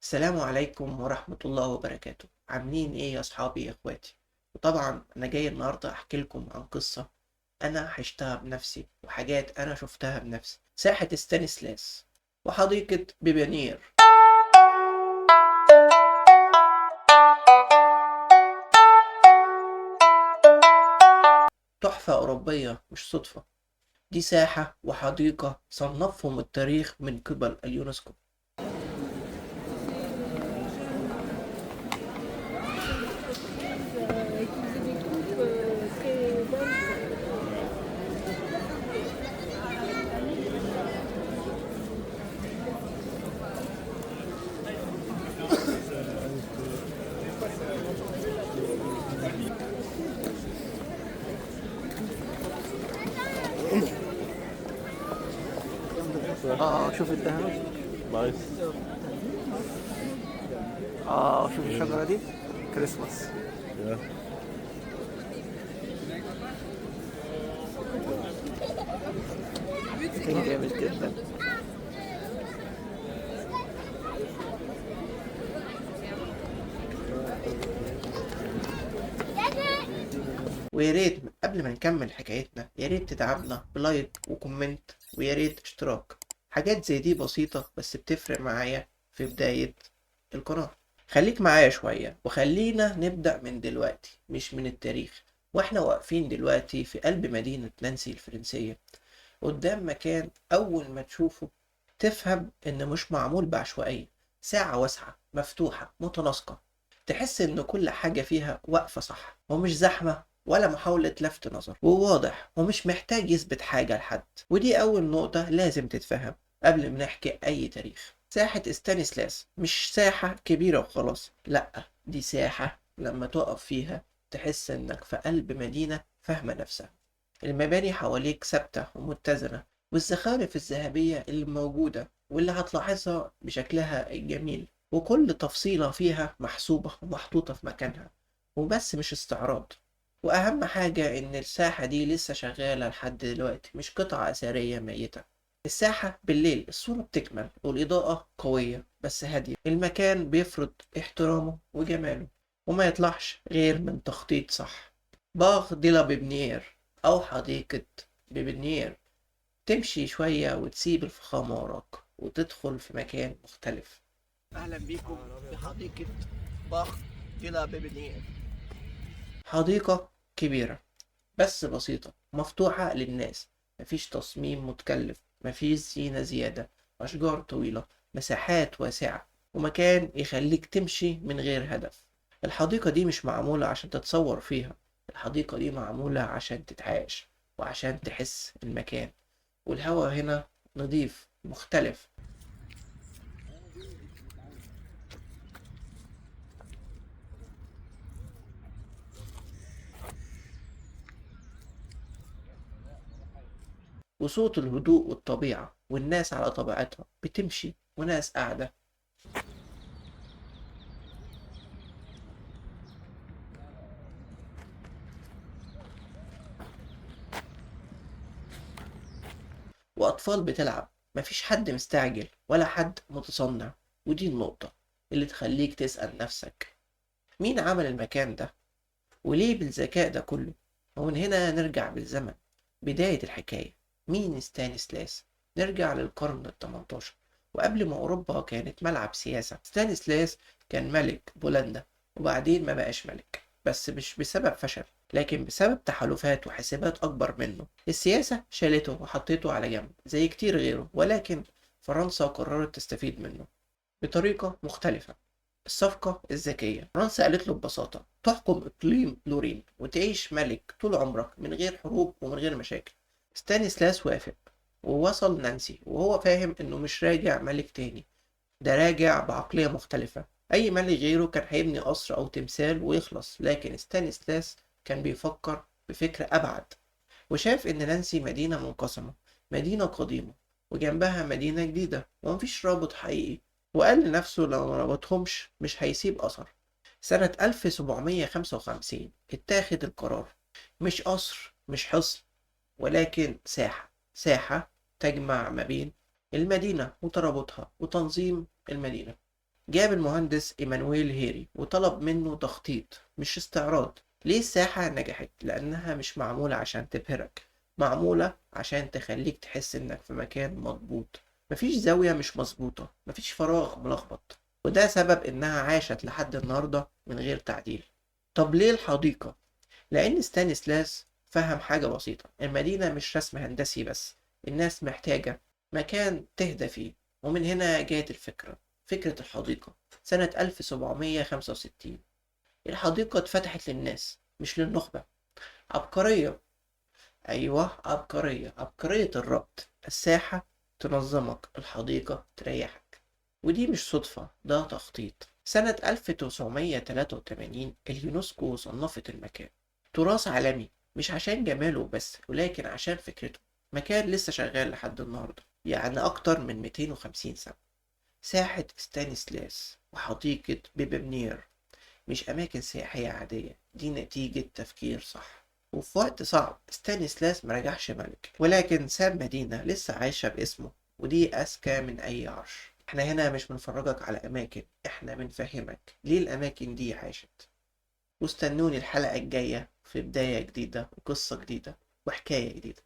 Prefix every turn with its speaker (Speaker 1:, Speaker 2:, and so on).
Speaker 1: السلام عليكم ورحمة الله وبركاته. عاملين ايه يا اصحابي يا اخواتي؟ وطبعا انا جاي النهاردة احكي لكم عن قصة انا عشتها بنفسي وحاجات انا شفتها بنفسي. ساحة ستانيسلاس وحديقة بيبانير. تحفة أوروبية مش صدفة. دي ساحة وحديقة صنفهم التاريخ من قبل اليونسكو.
Speaker 2: Qui faisait des coupes très bonnes.
Speaker 1: شوف الدهب.
Speaker 3: نايس.
Speaker 1: شوف الشجرة دي كريسماس.
Speaker 3: يا
Speaker 1: كان جامد جدا. ويا ريت قبل ما نكمل حكايتنا يا ريت تدعمنا بلايك وكومنت ويا ريت اشتراك. حاجات زي دي بسيطة بس بتفرق معايا في بداية القناة. خليك معايا شوية وخلينا نبدأ من دلوقتي مش من التاريخ. واحنا واقفين دلوقتي في قلب مدينة نانسي الفرنسية قدام مكان أول ما تشوفه تفهم إن مش معمول بعشوائية. ساعة واسعة مفتوحة متناسقة، تحس إن كل حاجة فيها واقفة صح ومش زحمة ولا محاولة لفت نظر، وواضح ومش محتاج يثبت حاجة لحد. ودي أول نقطة لازم تتفهم قبل ما نحكي أي تاريخ. ساحة ستانيسلاس مش ساحة كبيرة وخلاص، لأ، دي ساحة لما تقف فيها تحس إنك في قلب مدينة فاهمة نفسها. المباني حواليك ثابتة ومتزنة، والزخارف الذهبية اللي موجودة واللي هتلاحظها بشكلها الجميل، وكل تفصيلة فيها محسوبة ومحطوطة في مكانها وبس مش استعراض. وأهم حاجة إن الساحة دي لسه شغالة لحد دلوقتي، مش قطعة أثرية ميتة. الساحة بالليل الصورة بتكمل والإضاءة قوية بس هادية. المكان بيفرض احترامه وجماله وما يطلعش غير من تخطيط صح. باغ دي لا بيبنيير أو حديقة بيبنيير. تمشي شوية وتسيب الفخامة وراك وتدخل في مكان مختلف. أهلا بيكم في حديقة باغ دي لا بيبنيير. حديقة كبيرة بس بسيطة مفتوحة للناس. مفيش تصميم متكلف، مفيش زينة زيادة، أشجار طويلة، مساحات واسعة، ومكان يخليك تمشي من غير هدف. الحديقة دي مش معمولة عشان تتصور فيها، الحديقة دي معمولة عشان تتعايش وعشان تحس المكان. والهوا هنا نضيف مختلف. وصوت الهدوء والطبيعة والناس على طبيعتها بتمشي وناس قاعدة. وأطفال بتلعب. مفيش حد مستعجل ولا حد متصنع. ودي النقطة اللي تخليك تسأل نفسك مين عمل المكان ده وليه بالذكاء ده كله. ومن هنا نرجع بالزمن بداية الحكاية. مين ستانيسلاس؟ نرجع للقرن التمنتاشر وقبل ما أوروبا كانت ملعب سياسة. ستانيسلاس كان ملك بولندا وبعدين ما بقاش ملك، بس مش بسبب فشل لكن بسبب تحالفات وحسابات أكبر منه. السياسة شالته وحطيته على جنب زي كتير غيره، ولكن فرنسا قررت تستفيد منه بطريقة مختلفة. الصفقة الذكية. فرنسا قالت له ببساطة تحكم إقليم لورين وتعيش ملك طول عمرك من غير حروب ومن غير مشاكل. ستانيسلاس وافق ووصل نانسي وهو فاهم إنه مش راجع ملك تاني، ده راجع بعقلية مختلفة. أي ملك غيره كان هيبني قصر أو تمثال ويخلص، لكن ستانيسلاس كان بيفكر بفكرة أبعد وشاف إن نانسي مدينة منقسمة، مدينة قديمة وجنبها مدينة جديدة ومفيش رابط حقيقي. وقال لنفسه لو ما ربطهمش مش هيسيب أثر. سنة 1755 اتاخد القرار، مش قصر مش حصن ولكن ساحة. ساحة تجمع ما بين المدينة وترابطها وتنظيم المدينة. جاب المهندس إيمانويل هيري وطلب منه تخطيط مش استعراض. ليه الساحة نجحت؟ لأنها مش معمولة عشان تبهرك، معمولة عشان تخليك تحس إنك في مكان مضبوط. مفيش زاوية مش مظبوطة، مفيش فراغ ملخبط، وده سبب إنها عاشت لحد النهاردة من غير تعديل. طب ليه الحديقة؟ لأن ستانيسلاس فهم حاجة بسيطة: المدينة مش رسم هندسي بس، الناس محتاجة مكان تهدى فيه. ومن هنا جاءت الفكرة، فكرة الحديقة، سنة 1765. الحديقة اتفتحت للناس مش للنخبة. عبقرية، أيوة عبقرية، عبقرية الربط، الساحة تنظمك، الحديقة تريحك. ودي مش صدفة، ده تخطيط. سنة 1983 اليونسكو صنفت المكان تراث عالمي، مش عشان جماله بس ولكن عشان فكرته. مكان لسه شغال لحد النهاردة، يعني أكتر من 250 سنة. ساحة ستانيسلاس وحديقة بيبرنير مش أماكن سياحية عادية، دي نتيجة تفكير صح. وفي وقت صعب ستانيسلاس مرجعش ملك، ولكن ساب مدينة لسه عايشة باسمه، ودي أذكى من أي عرش. احنا هنا مش بنفرجك على أماكن، احنا بنفهمك ليه الأماكن دي عاشت. واستنوني الحلقة الجاية في بداية جديدة وقصة جديدة وحكاية جديدة.